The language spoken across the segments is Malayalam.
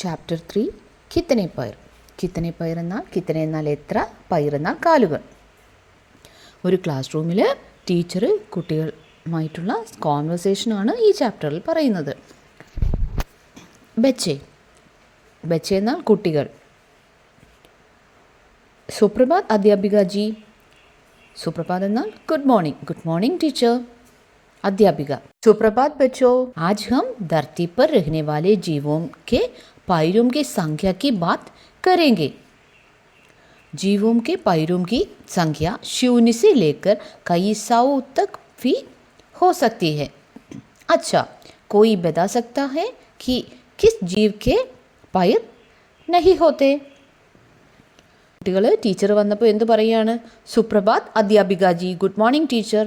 ചാപ്റ്റർ 3 കിത്തനെ പയർ. കിത്തനെ പയർ എന്നാൽ കിത്തനെ എന്നാൽ എത്ര, പയർ എന്നാൽ കാലുകൾ. ഒരു ക്ലാസ് റൂമിൽ ടീച്ചർ കുട്ടികളുമായിട്ടുള്ള കോൺവെർസേഷനാണ് ഈ ചാപ്റ്ററിൽ പറയുന്നത്. ബച്ചെ, ബച്ചെ എന്നാൽ കുട്ടികൾ. സുപ്രഭാത് അധ്യാപിക ജി. സുപ്രഭാത് എന്നാൽ good morning. Good morning teacher. अध्यापिका, सुप्रभात बच्चों, आज हम धरती पर रहने वाले जीवों के पैरों की संख्या की बात करेंगे. जीवों के पैरों की संख्या 0 से लेकर कई सौ तक भी हो सकती है. अच्छा, कोई बता सकता है कि किस जीव के पैर नहीं होते? കുട്ടികൾ ടീച്ചർ വന്നപ്പോൾ എന്ത് പറയാണ്? സുപ്രഭാത് അധ്യാപിക G. Good morning teacher.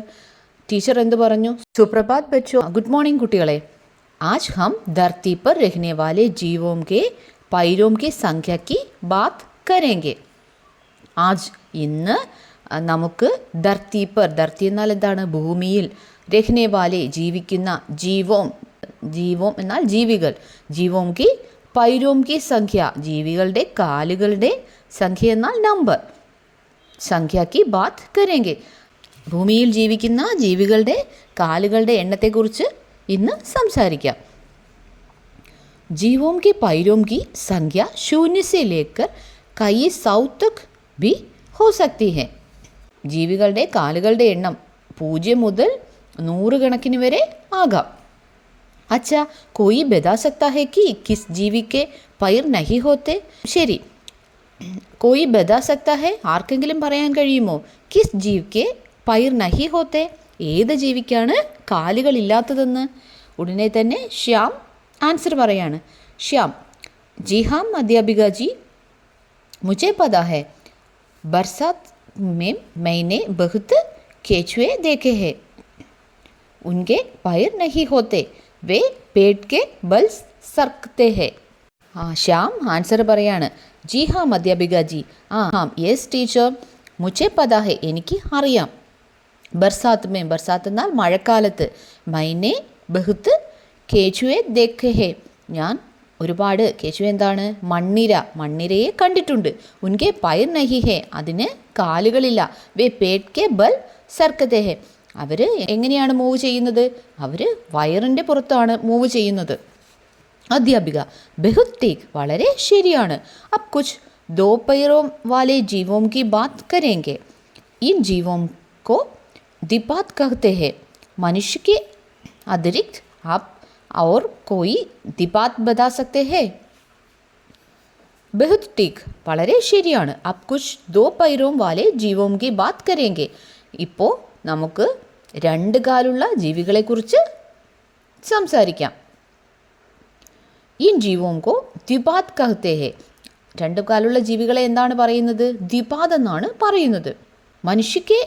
Teacher എന്ത് പറഞ്ഞു? സുപ്രഭാത് ബച്ചോ, ഗുഡ് മോർണിംഗ് കുട്ടികളെ. ആജ് ഹം ധർത്തി പർ രഹ്നെ വാലെ ജീവോം കെ പൈരോം കെ സംഖ്യ കി ബാത് കരേംഗെ. ആജ് ഇന്ന് നമുക്ക് ധർത്തി പർ, ധർത്തി എന്നാൽ എന്താണ്? ഭൂമിയിൽ, രഹ്നെ വാലെ ജീവിക്കുന്ന, ജീവോം, ജീവോം എന്നാൽ ജീവികൾ, ജീവോം കി പൈരോം കി സംഖ്യ ജീവികളുടെ കാലുകളുടെ സംഖ്യ എന്നാൽ നമ്പർ, സംഖ്യ കി ബാത് കരേംഗെ. ഭൂമിയിൽ ജീവിക്കുന്ന ജീവികളുടെ കാലുകളുടെ എണ്ണത്തെക്കുറിച്ച് ഇന്ന് സംസാരിക്കാം. ജീവോം കി പൈരോം കി സംഖ്യ 0 से लेकर कई सौ तक भी हो सकती है. ജീവികളുടെ കാലുകളുടെ എണ്ണം 0 മുതൽ 100 കണക്കിന് വരെ ആകാം. അച്ഛാ, കോയി ബതാ സക്താ ഹെ കി കിസ് ജീവി കെ പൈർ നഹി ഹോത്തെ? ശരി, കോയി ബതാ സക്താ ഹെ, ആർക്കെങ്കിലും പറയാൻ കഴിയുമോ? കിസ് ജീവ് കെ പൈർ നഹി ഹോത്തെ, ഏത് ജീവിക്കാണ് കാലുകളില്ലാത്തതെന്ന്? ഉടനെ തന്നെ ശ്യാം ആൻസർ പറയാണ്. ശ്യാം, ജി ഹാം അധ്യാപിക ജി, മുझे पता है. बरसात में मैंने बहुत केचुए देखे हैं. उनके पैर नहीं होते, वे पेट के बल सरकते हैं. ശ്യാം ആൻസർ പറയാണ്. ജി ഹാം അധ്യാപിക ജി. ഹാം, യെസ് ടീച്ചർ. മുझे पता है, എനിക്ക് അറിയാം. ബർസാത്ത് മേ, ബർസാത്ത് എന്നാൽ മഴക്കാലത്ത്. മൈനെ ബഹുത്ത് കേച്ചുവെ ദേഖെ ഹെ, ഞാൻ ഒരുപാട്, കേച്ചുവെ എന്താണ്? മണ്ണിര, മണ്ണിരയെ കണ്ടിട്ടുണ്ട്. ഉൻകെ പയർ നഹി ഹെ, അതിന് കാലുകളില്ല. വേ പേട്ട് കെ ബൽ സർക്കത്തെ ഹെ, അവർ എങ്ങനെയാണ് മൂവ് ചെയ്യുന്നത്? അവർ വയറിൻ്റെ പുറത്താണ് മൂവ് ചെയ്യുന്നത്. അധ്യാപിക, ബഹുത് ടീക്, വളരെ ശരിയാണ്. അബ് കുച്ച് ദോ പൈറോം വാലെ ജീവോം കി ബാത് കരേംഗെ. ഇൻ ജീവോം को द्विपाद कहते हैं. मनुष्य के अतिरिक्त आप और कोई द्विपाद बता सकते हैं? बहुत ठीक, വളരെ ശരിയാണ്. അബ് കുച്ച് ദോ പൈരോം വാലെ ജീവോം കി ബാത് കരേംഗെ. ഇപ്പോൾ നമുക്ക് 2 കാലുള്ള ജീവികളെക്കുറിച്ച് സംസാരിക്കാം. ഇൻ ജീവോം കോ ദ്വിപാദ് കഹത്തെ ഹെ. 2 കാലുള്ള ജീവികളെ എന്താണ് പറയുന്നത്? ദ്വിപാദ് എന്നാണ് പറയുന്നത്. മനുഷ്യക്ക്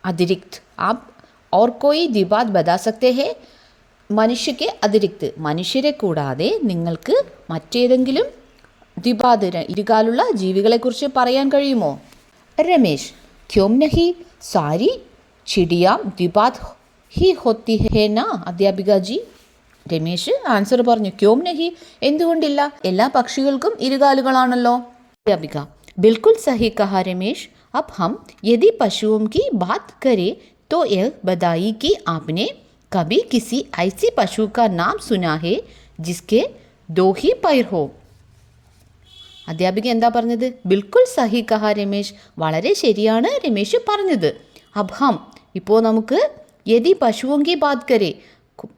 അതിരിക്ത് ആപ് ഓർ കോയി ദ്വിപാദ് ബതാ സക്തേ ഹെ. മനുഷ്യക്ക് അതിരിക്ത്, മനുഷ്യരെ കൂടാതെ നിങ്ങൾക്ക് മറ്റേതെങ്കിലും ദ്വിപാദ്, ഇരുകാലുള്ള ജീവികളെക്കുറിച്ച് പറയാൻ കഴിയുമോ? രമേശ്, ക്യോം നഹി സാരി ചിടിയാം ദ്വിപാദ് ഹി ഹോത്തി ഹെ നാ അധ്യാപിക ജി. രമേശ് ആൻസർ പറഞ്ഞു. ക്യോം നഹി, എന്തുകൊണ്ടില്ല? എല്ലാ പക്ഷികൾക്കും ഇരുകാലുകളാണല്ലോ. അധ്യാപിക, ബിൽക്കുൽ സഹി കഹാ രമേശ്. अब हम यदि पशुओं की बात करें तो यह बताइए कि आपने कभी किसी ऐसी पशु का नाम सुना है जिसके 2 ही पैर हो? അധ്യാപിക എന്താ പറഞ്ഞത്? ബിൽക്കുൽ സഹി കഹാ രമേശ്, വളരെ ശരിയാണ് രമേശ് പറഞ്ഞത്. അബ് ഹം, ഇപ്പോൾ നമുക്ക് യദി പശുവോം കി ബാത് കരേ,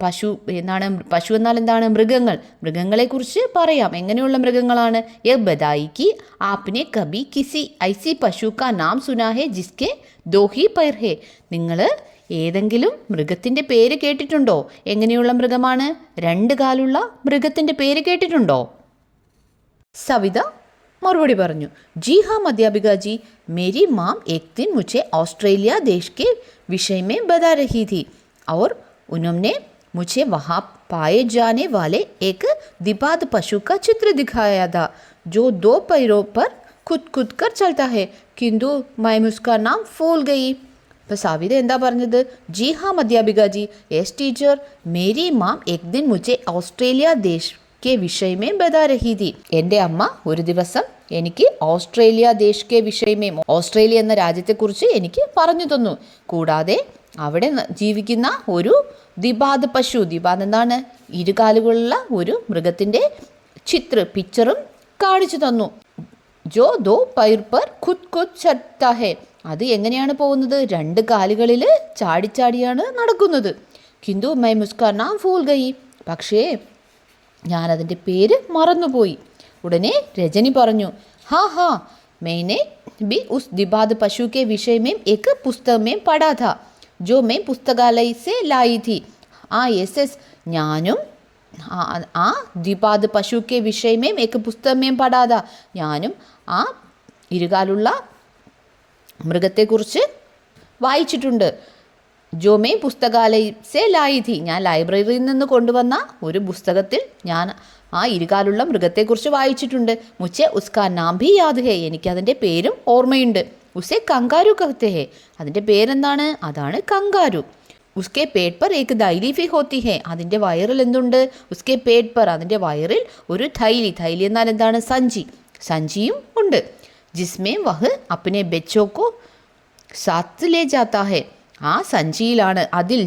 പശു എന്നാണ്, പശു എന്നാൽ എന്താണ്? മൃഗങ്ങൾ, മൃഗങ്ങളെക്കുറിച്ച് പറയാം. എങ്ങനെയുള്ള മൃഗങ്ങളാണ്? യ ബതായി കി ആപ്നെ കബി കിസി ഐസി പശു കാ നാം സുനാ ഹെ ജിസ്കെ 2 ही पैर है. നിങ്ങൾ ഏതെങ്കിലും മൃഗത്തിൻ്റെ പേര് കേട്ടിട്ടുണ്ടോ? എങ്ങനെയുള്ള മൃഗമാണ്? 2 കാലുള്ള മൃഗത്തിൻ്റെ പേര് കേട്ടിട്ടുണ്ടോ? സവിത മറുപടി പറഞ്ഞു. ജി ഹാം അധ്യാപിക ജി, മേരി മാം ഏക് ദിൻ മുझे ऑस्ट्रेलिया देश के विषय में बता रही थी और उन्होंने मुझे वहाँ पाए जाने वाले एक द्विपाद पशु का चित्र दिखाया था जो 2 पैरों पर खुद कर चलता है, किंतु मैं उसका नाम भूल गई. അപ്പോൾ സവിത എന്താ പറഞ്ഞത്? ജി ഹാം അധ്യാപിക ജി, യെസ് ടീച്ചർ, മേരി മാം ഏക് ദിൻ മുझे ऑस्ट्रेलिया देश के विषय में बता रही थी. എൻ്റെ അമ്മ ഒരു ദിവസം എനിക്ക് ഓസ്ട്രേലിയ ദേശ് കെ വിഷയമേ, ഓസ്ട്രേലിയ എന്ന രാജ്യത്തെക്കുറിച്ച് എനിക്ക് പറഞ്ഞു തന്നു. കൂടാതെ അവിടെ ജീവിക്കുന്ന ഒരു ദിബാദ് പശു, ദിബാദ് എന്താണ്, ഇരുകാലുകളുള്ള ഒരു മൃഗത്തിൻ്റെ പിക്ചറും കാണിച്ചു തന്നു. ജോ ദോ പൈർ പർ ഖുദ് ഖുദ് ചൽത്താ ഹെ, അത് എങ്ങനെയാണ് പോകുന്നത്, രണ്ട് കാലുകളിൽ ചാടിച്ചാടിയാണ് നടക്കുന്നത്. കിന്തു മൈ മുസ്കാ നാം ഫൂൽ ഗയി, പക്ഷേ ഞാനതിൻ്റെ പേര് മറന്നുപോയി. ഉടനെ രജനി പറഞ്ഞു, ഹാ ഹാ मैंने भी उस दिबाद पशु के विषय में एक पुस्तक में पढ़ा था जो मैं पुस्तकालय से लाई थी. യെസ് യെസ്, ഞാനും ആ ദിബാദ് പശു കെ വിഷയമേ ഏക്ക് പുസ്തകമേ പടാത, ഞാനും ആ ഇരുകാലുള്ള മൃഗത്തെക്കുറിച്ച് വായിച്ചിട്ടുണ്ട്. ജോമേ പുസ്തകാലയ സേ ലായി ഥി, ഞാൻ ലൈബ്രറിയിൽ നിന്ന് കൊണ്ടുവന്ന ഒരു പുസ്തകത്തിൽ ഞാൻ ആ ഇരുകാലുള്ള മൃഗത്തെക്കുറിച്ച് വായിച്ചിട്ടുണ്ട്. മുച്ചെ ഉസ്കാ നാം ഭി യാദ് ഹേ, എനിക്കതിൻ്റെ പേരും ഓർമ്മയുണ്ട്. ഉസേ കങ്കാരു കഹത്തെ ഹേ, അതിൻ്റെ പേരെന്താണ്, അതാണ് കങ്കാരു. ഉസ്കെ പേട്ട് പർ ഏക്ക് ദൈലി ഫി ഹോത്തി ഹേ, അതിൻ്റെ വയറിൽ എന്തുണ്ട്, ഉസ്കെ പേട്ട് പർ, അതിൻ്റെ വയറിൽ ഒരു thൈലി, thൈലി എന്നാൽ എന്താണ്, സഞ്ചിയും ഉണ്ട്. ജിസ്മേ വഹ് അപ്നെ ബച്ചോ കോ സാത്ത് ലേ ജാത്താ ഹേ, ആ സഞ്ചിയിലാണ്, അതിൽ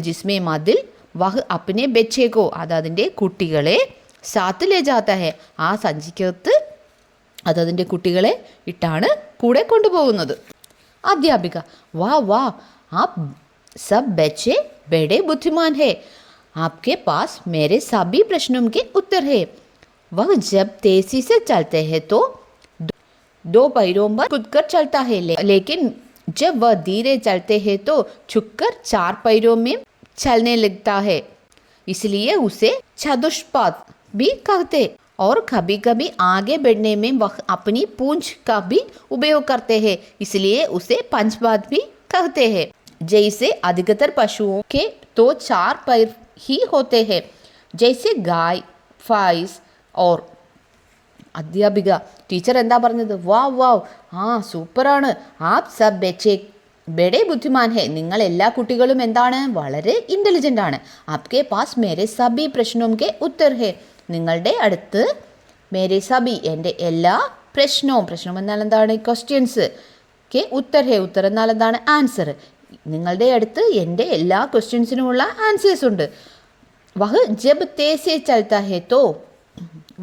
വഹ് അപ്നെ ബച്ചേക്കോ, അത് അതിൻ്റെ കുട്ടികളെ സാത്ത് ലേ ജാത്താ ഹേ, ആ സഞ്ചിക്കകത്ത് അതതിൻ്റെ കുട്ടികളെ ഇട്ടാണ് കൂടെ കൊണ്ടുപോകുന്നത്. അധ്യാപിക, വാ വാ ആപ് സബ് ബच्चे बड़े बुद्धिमान है, आपके पास मेरे सभी प्रश्नों के उत्तर है. वह जब तेजी से चलते हैं तो दो पैरों पर कूदकर चलता है, लेकिन जब वह धीरे चलते हैं तो झुककर चार पैरों में चलने लगता है, इसलिए उसे चतुष्पाद भी कहते. और कभी कभी आगे बढ़ने में वह अपनी पूंछ का भी उपयोग करते हैं, इसलिए उसे पंचपाद भी कहते हैं. जैसे अधिकतर पशुओं के तो चार पैर ही होते हैं, जैसे गाय, भैंस और. അധ്യാപിക, ടീച്ചർ എന്താ പറഞ്ഞത്, വാവ് വാവ്, സൂപ്പറാണ്. ആപ് സബ് ബच्चे ബഡേ ബുദ്ധിമാൻ ഹേ, നിങ്ങൾ എല്ലാ കുട്ടികളും എന്താണ്, വളരെ ഇൻ്റലിജൻ്റ് ആണ്. ആപ്കെ പാസ് മേരെ സബി പ്രശ്നവും കെ ഉത്തർ ഹേ, നിങ്ങളുടെ അടുത്ത് മേരെ സബി, എൻ്റെ എല്ലാ പ്രശ്നം എന്നാൽ എന്താണ്, ക്വസ്റ്റ്യൻസ്, കെ ഉത്തർ ഹേ, ഉത്തർ എന്നാൽ എന്താണ്, ആൻസർ, നിങ്ങളുടെ അടുത്ത് എൻ്റെ എല്ലാ ക്വസ്റ്റ്യൻസിനുമുള്ള ആൻസേഴ്സ് ഉണ്ട്. വഹ് ജബ് തേസേ ചൽത്താ ഹേ തോ,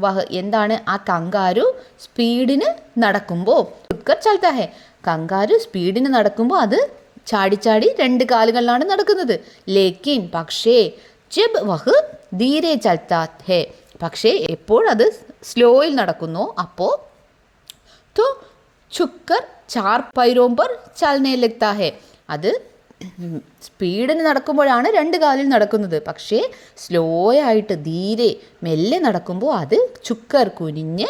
വഹ് എന്താണ്, ആ കങ്കാരു സ്പീഡിന് നടക്കുമ്പോൾ, ഉത്കർ ചൽത്താ ഹേ, കങ്കാരു സ്പീഡിന് നടക്കുമ്പോൾ അത് ചാടി രണ്ട് കാലുകളിലാണ് നടക്കുന്നത്. ലേക്കിൻ പക്ഷേ, ജബ് വഹ് ധീരെ ചൽത്താ ഹേ, പക്ഷേ എപ്പോൾ അത് സ്ലോയിൽ നടക്കുന്നു, അപ്പോൾ തോ ഛുക്കർ ചാർ പൈരോം പർ ചലനെ ലഗ്താ ഹേ, അത് സ്പീഡിന് നടക്കുമ്പോഴാണ് രണ്ട് കാലിൽ നടക്കുന്നത്, പക്ഷേ സ്ലോ ആയിട്ട് ധീരെ മെല്ലെ നടക്കുമ്പോൾ അത് ചുക്കർ കുനിഞ്ഞ്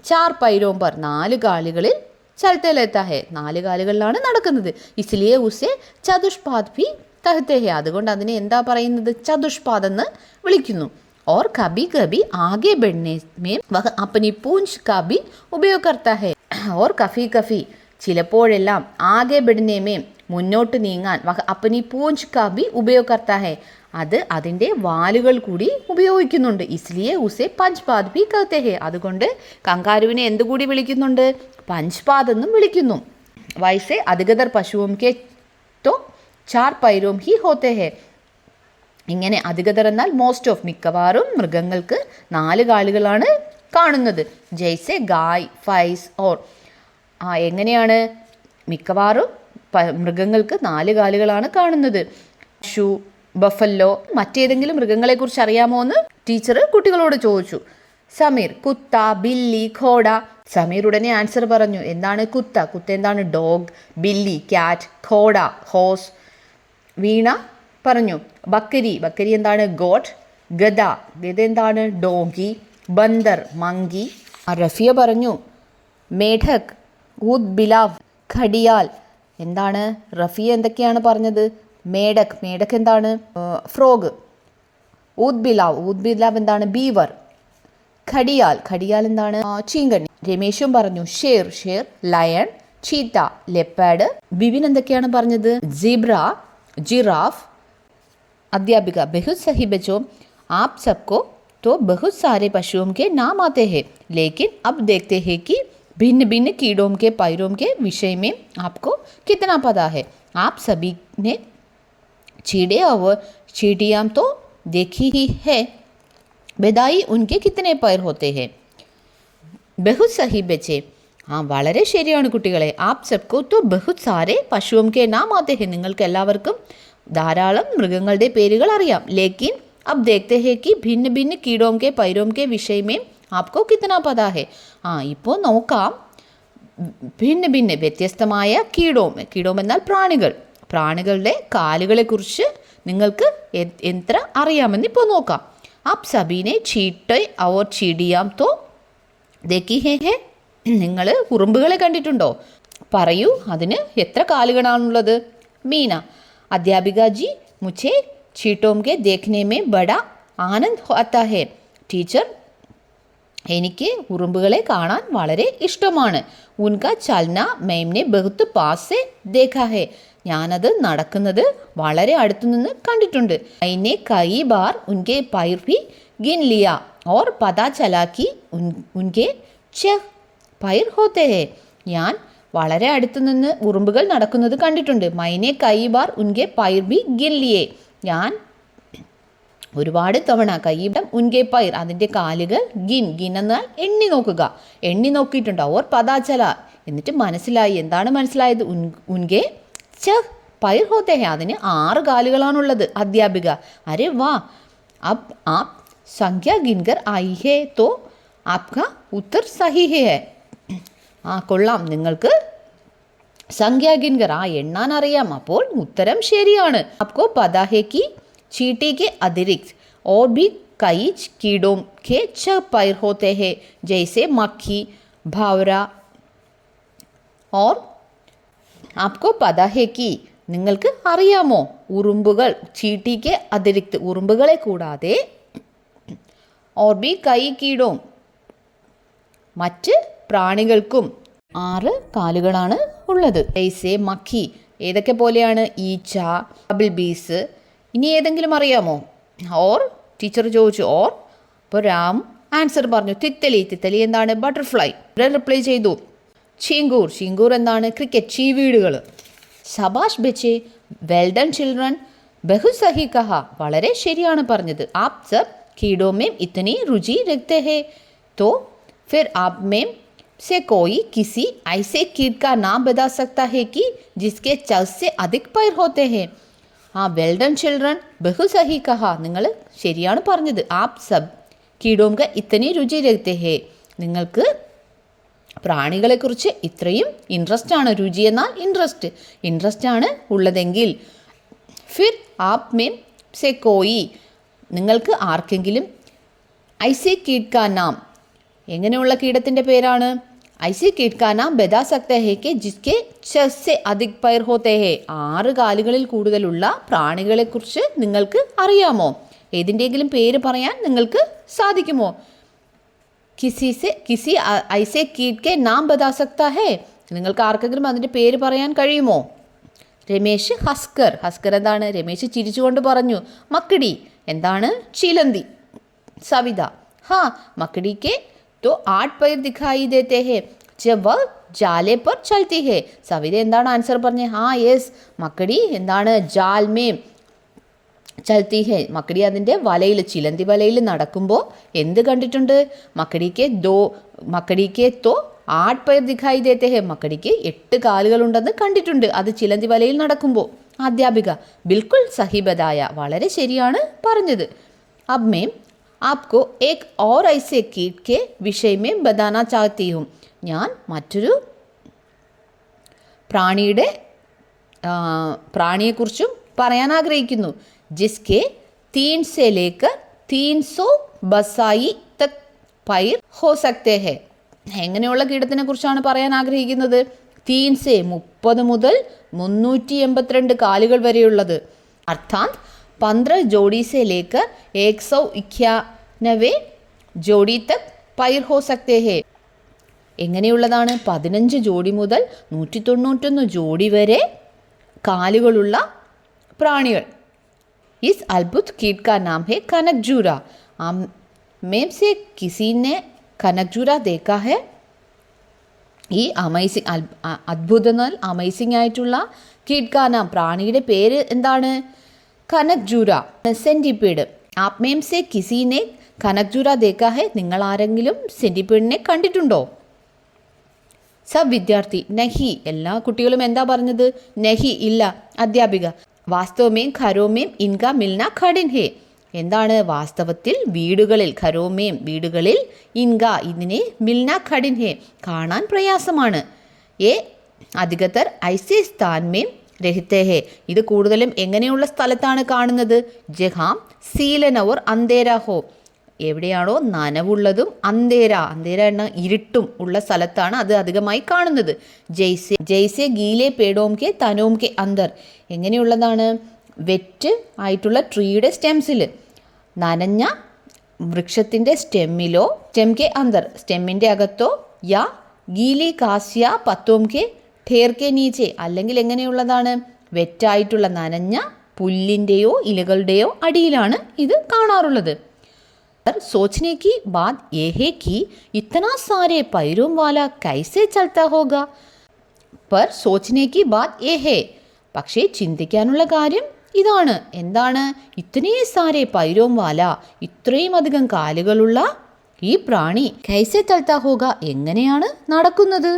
ചാർ പൈരോം പർ നാല് കാലുകളിൽ ചലത്തേലെത്താ ഹേ, നാല് കാലുകളിലാണ് നടക്കുന്നത്. ഇസ്ലിയെ ഉസെ ചതുഷ്പാദ് ഭി കഹത്തെ ഹേ, അതുകൊണ്ട് അതിനെ എന്താ പറയുന്നത്, ചതുഷ്പാദ് എന്ന് വിളിക്കുന്നു. और कभी कभी आगे बढ़ने में वह अपनी पूंछ का भी उपयोग करता है. और कभी ചിലപ്പോഴെല്ലാം ആകെ ബിഡ്നെ മുന്നോട്ട് നീങ്ങാൻ വഹ അപ്പനി പൂഞ്ച് കാ ബി ഉപയോഗ കർത്താ ഹേ, അത് അതിൻ്റെ വാലുകൾ കൂടി ഉപയോഗിക്കുന്നുണ്ട്. ഇസ്ലിയെ ഉസെ പഞ്ച്പാദ് ബി കഹത്തെ ഹേ, അതുകൊണ്ട് കങ്കാരുവിനെ എന്തുകൂടി വിളിക്കുന്നുണ്ട്, പഞ്ച്പാദ് എന്നും വിളിക്കുന്നു. വൈസെ അധികതർ പശുവും കെ തോ ചാർ പൈരോം ഹി ഹോത്തെ ഹേ, ഇങ്ങനെ അധികതർ എന്നാൽ മോസ്റ്റ് ഓഫ്, മിക്കവാറും മൃഗങ്ങൾക്ക് നാല് കാലുകളാണ് കാണുന്നത്. ജയ്സെ ഗായ്, ഫൈസ് ഓർ, എങ്ങനെയാണ്, മിക്കവാറും മൃഗങ്ങൾക്ക് നാല് കാലുകളാണ് കാണുന്നത്. പശു, ബഫല്ലോ, മറ്റേതെങ്കിലും മൃഗങ്ങളെക്കുറിച്ച് അറിയാമോ എന്ന് ടീച്ചർ കുട്ടികളോട് ചോദിച്ചു. സമീർ, കുത്ത, ബില്ലി, ഘോഡ. സമീർ ഉടനെ ആൻസർ പറഞ്ഞു, എന്താണ് കുത്ത, എന്താണ് ഡോഗ്, ബില്ലി ക്യാറ്റ്, ഘോഡ ഹോസ്. വീണ പറഞ്ഞു ബക്കരി എന്താണ് ഗോട്ട്, ഗദ എന്താണ് ഡോഗി, ബന്ദർ മങ്കി. റഫിയ പറഞ്ഞു മേഢക്, ഊദ് ബിലാവ്, ഘടിയാൽ. എന്താണ് റഫിയ എന്തൊക്കെയാണ് പറഞ്ഞത്, മേഡക് എന്താണ് ഫ്രോഗ്, ഊദ് ബിലാവ് എന്താണ് ബീവർ, ഘടിയാൽ എന്താണ് ചീങ്കണ്ണി. രമേശും പറഞ്ഞു ഷേർ ലയൺ, ചീത്ത ലെപ്പാഡ്. ബിബിൻ എന്തൊക്കെയാണ് പറഞ്ഞത്, സീബ്ര, ജിറാഫ്. അധ്യാപിക, ബഹുത് സഹി ബച്ചോ, ആപ് സബ്കോ तो बहुत सारे पशुओं के नाम आते हैं, लेकिन अब देखते हैं कि भिन्न भिन्न कीड़ों के पैरों के विषय में आपको कितना पता है। आप सभी ने चीड़े और चींटियाँ तो देखी ही है, बताइए उनके कितने पैर होते हैं। बहुत सही बच्चे, हाँ വളരെ ശരിയാണ് കുട്ടികളെ. ആപ് സബ്കോ तो बहुत सारे പശുओं के नाम आते हैं. നിങ്ങൾക്ക് എല്ലാവർക്കും ധാരാളം മൃഗങ്ങളുടെ പേരുകൾ അറിയാം. लेकिन अब देखते हैं कि भिन्न भिन्न कीड़ों के पैरों के विषय में आपको कितना पता है. ഇപ്പോൾ നോക്കാം ഭിന്ന ഭിന്ന വ്യത്യസ്തമായ കീടോം എന്നാൽ പ്രാണികളുടെ കാലുകളെക്കുറിച്ച് നിങ്ങൾക്ക് എത്ര അറിയാമെന്ന് ഇപ്പോൾ നോക്കാം. आप सभी ने चींटे और चिड़िया तो देखी है. നിങ്ങൾ ഉറുമ്പുകളെ കണ്ടിട്ടുണ്ടോ? പറയൂ, അതിന് എത്ര കാലുകളാണുള്ളത്? മീന, അധ്യാപിക ജി മുझे चींटों के देखने में बड़ा आनंद आता है. ടീച്ചർ, എനിക്ക് ഉറുമ്പുകളെ കാണാൻ വളരെ ഇഷ്ടമാണ്. ഉൻകാ ചലന मैंने बहुत पास से देखा है. ഞാനത് നടക്കുന്നത് വളരെ അടുത്തുനിന്ന് കണ്ടിട്ടുണ്ട്. मैंने कई बार उनके पैर भी गिन लिया और पता चला कि उनके 6 पैर होते हैं. ഞാൻ വളരെ അടുത്തുനിന്ന് ഉറുമ്പുകൾ നടക്കുന്നത് കണ്ടിട്ടുണ്ട്. मैंने कई बार उनके पैर भी गिन लिए. ഞാൻ ഒരുപാട് തവണ കൈയിടം ഉൻകെ പൈർ അതിൻ്റെ കാലുകൾ ഗിൻ എന്നാൽ എണ്ണി നോക്കിയിട്ടുണ്ട്. ഓർ പതാചല എന്നിട്ട് മനസ്സിലായി. എന്താണ് മനസ്സിലായത്? ഉൻകെ ചഹ് പൈർ ഹോത്തെ ഹെ അതിന് 6 കാലുകളാണുള്ളത്. അധ്യാപിക, അരെ വാ, അബ് ആപ് സംഖ്യ ഗിൻകർ ആയി ഹേ തോ ആപ്കാ ഉത്തർ സഹി ഹേ. കൊള്ളാം, നിങ്ങൾക്ക് സംഖ്യ ഗിൻകർ എണ്ണാൻ അറിയാം, അപ്പോൾ ഉത്തരം ശരിയാണ്. ആപ്കോ പതാ ഹേ കി चींटी के अतिरिक्त और भी कई कीड़ों के 6 पैर होते हैं, जैसे मक्खी, भंवरा और आपको पता है कि നിങ്ങൾക്ക് അറിയാമോ ഉറുമ്പുകൾ ചീട്ടിക്ക് അതിരിക്ത് ഉറുമ്പുകളെ കൂടാതെ और भी कई कीड़ों മറ്റ് പ്രാണികൾക്കും 6 കാലുകളാണ് ഉള്ളത്. ജൈസെ മക്കി ഏതൊക്കെ പോലെയാണ്? ഈച്ച, ബബിൾ ബീസ്. ഇനി ഏതെങ്കിലും അറിയാമോ? ഓർ ടീച്ചർ ചോദിച്ചു ഓർ. അപ്പോൾ രാം ആൻസർ പറഞ്ഞു തിത്തലി എന്താണ്? ബട്ടർഫ്ലൈ. റിപ്ലൈ ചെയ്തു ചീങ്കൂർ എന്താണ്? ക്രിക്കറ്റ്, ചീവീടുകൾ. ശബാഷ് ബച്ചേ, വെൽ ഡൺ ചിൽഡ്രൻ, ബഹു സഹി കഹ, വളരെ ശരിയാണ് പറഞ്ഞത്. ആപ് സബ് कीड़ों में इतनी रुचि रखते हैं, तो फिर आप में से कोई किसी ऐसे कीट का नाम बता सकता है कि जिसके 6 से अधिक पैर होते हैं. വെൽ ഡൺ ചിൽഡ്രൻ, ബഹു സഹി കഹ, നിങ്ങൾ ശരിയാണ് പറഞ്ഞത്. ആപ് സബ് കീടോം ക ഇത്തനി രുചി രഖ്തേ ഹേ, നിങ്ങൾക്ക് പ്രാണികളെക്കുറിച്ച് ഇത്രയും ഇൻട്രസ്റ്റ് ആണ്. രുചി എന്നാൽ ഇൻട്രസ്റ്റ് ആണ് ഉള്ളതെങ്കിൽ ഫിർ ആപ് മേം സെ കോയി, നിങ്ങൾക്ക് ആർക്കെങ്കിലും ഐസെ കീട് കാ നാം, എങ്ങനെയുള്ള കീടത്തിൻ്റെ പേരാണ്? ऐसे कीट का नाम बता सकता है कि जिसके 6 से अधिक पैर होते हैं. 6 കാലുകളിൽ കൂടുതലുള്ള പ്രാണികളെക്കുറിച്ച് നിങ്ങൾക്ക് അറിയാമോ? ഏതിൻ്റെയെങ്കിലും പേര് പറയാൻ നിങ്ങൾക്ക് സാധിക്കുമോ? കിസി ഐസെ കീട് കെ നാം ബതാ സക്താ ഹേ, നിങ്ങൾക്ക് ആർക്കെങ്കിലും അതിൻ്റെ പേര് പറയാൻ കഴിയുമോ? രമേശ് ഹസ്കർ എന്താണ്? രമേശ് ചിരിച്ചുകൊണ്ട് പറഞ്ഞു മക്കടി എന്താണ്? ചിലന്തി. സവിത, മക്കടിക്ക് तो 8 पैर दिखाई देते हैं जब वह जाले पर चलती है. സവിത എന്താണ് ആൻസർ പറഞ്ഞേ? യെസ്, മക്കടി എന്താണ്? ജാൽ മേം ചൽത്തി ഹെ, മക്കടി അതിൻ്റെ വലയിൽ, ചിലന്തി വലയിൽ നടക്കുമ്പോൾ എന്ത് കണ്ടിട്ടുണ്ട്? മക്കടിക്ക് തോ 8 पैर दिखाई देते हैं, മക്കടിക്ക് 8 കാലുകളുണ്ടെന്ന് കണ്ടിട്ടുണ്ട്, അത് ചിലന്തി വലയിൽ നടക്കുമ്പോൾ. അധ്യാപിക, ബിൽക്കുൽ സഹി ബതായ, വളരെ ശരിയാണ് പറഞ്ഞത്. അബ് മേം आपको एक और ऐसे कीट के विषय में बताना चाहती हूँ. ഞാൻ മറ്റൊരു പ്രാണിയെക്കുറിച്ചും പറയാൻ ആഗ്രഹിക്കുന്നു. ജിസ്കെ 3 से लेकर 300 ബസായി തക് പൈർ ഹോ സക്തേ ഹെ. എങ്ങനെയുള്ള കീടത്തിനെ കുറിച്ചാണ് പറയാൻ ആഗ്രഹിക്കുന്നത്? 30 മുതൽ 382 കാലുകൾ വരെയുള്ളത്. അർത്ഥാത് 15 जोड़ी से लेकर 191 जोड़ी तक पैर हो सकते हैं. എങ്ങനെയുള്ളതാണ്? 15 ജോഡി മുതൽ 191 ജോഡി വരെ കാലുകളുള്ള പ്രാണികൾ. ഇസ് അത്ഭുത് കീട് കാ നാം ഹെ കനക് ജൂര. മേം സെ കിസിനെ കനക്ജൂര ദേക്കാ ഹെ. ഈ അമേസിങ് അത്ഭുതനാൽ അമേസിംഗ് ആയിട്ടുള്ള കീട്കാനാം പ്രാണിയുടെ പേര് എന്താണ്? കനക്ജൂര, സെൻറ്റിപ്പീഡ്. ആപ് മേം സെ കിസിനെ കനക്ജൂര ദേക്കാ ഹെ. നിങ്ങൾ ആരെങ്കിലും സെൻറ്റിപ്പീഡിനെ കണ്ടിട്ടുണ്ടോ? സബ് വിദ്യാർത്ഥി നഹി. എല്ലാ കുട്ടികളും എന്താ പറഞ്ഞത്? നഹി, ഇല്ല. അധ്യാപിക വാസ്തവമേം ഖരോമേം ഇൻക മിൽന ഖഡിൻ ഹെ. എന്താണ്? വാസ്തവത്തിൽ വീടുകളിൽ, ഖരോമേം വീടുകളിൽ, ഇൻക ഇതിനെ, മിൽന ഖഡിൻ ഹെ കാണാൻ പ്രയാസമാണ്. ഏ അധികതർ ഐസേ സ്ഥാൻമേം രഹിത്തേ ഹെ. ഇത് കൂടുതലും എങ്ങനെയുള്ള സ്ഥലത്താണ് കാണുന്നത്? ജഹാം സീലൻ ഔർ അന്ധേര ഹോ. എവിടെയാണോ നനവുള്ളതും അന്ധേര എന്ന ഇരുട്ടും ഉള്ള സ്ഥലത്താണ് അത് അധികമായി കാണുന്നത്. ജയ്സെ ഗീലെ പേടോം കെ തനോം കെ അന്തർ. എങ്ങനെയുള്ളതാണ്? വെറ്റ് ആയിട്ടുള്ള ട്രീയുടെ സ്റ്റെംസിൽ, നനഞ്ഞ വൃക്ഷത്തിൻ്റെ സ്റ്റെമ്മിലോ, സ്റ്റെം കെ അന്തർ സ്റ്റെമ്മിൻ്റെ അകത്തോ, യാ ഗീലി കാസ്യ പത്തോം കെ ഠേർ കെ നീച്ചെ. അല്ലെങ്കിൽ എങ്ങനെയുള്ളതാണ്? വെറ്റായിട്ടുള്ള നനഞ്ഞ പുല്ലിൻ്റെയോ ഇലകളുടെയോ അടിയിലാണ് ഇത് കാണാറുള്ളത്. सोचने की बात ये है कि इतना सारे पैरों वाला कैसे चलता होगा. पर सोचने की बात ये है. പക്ഷേ ചിന്തിക്കാനുള്ള കാര്യം ഇതാണ്. എന്താണ്? ഇത്തനേ സാരെ പൈരോം വാല, ഇത്രയും അധികം കാലുകളുള്ള ഈ പ്രാണി കൈസെ ചൽത്താ ഹോഗ, എങ്ങനെയാണ് നടക്കുന്നത്?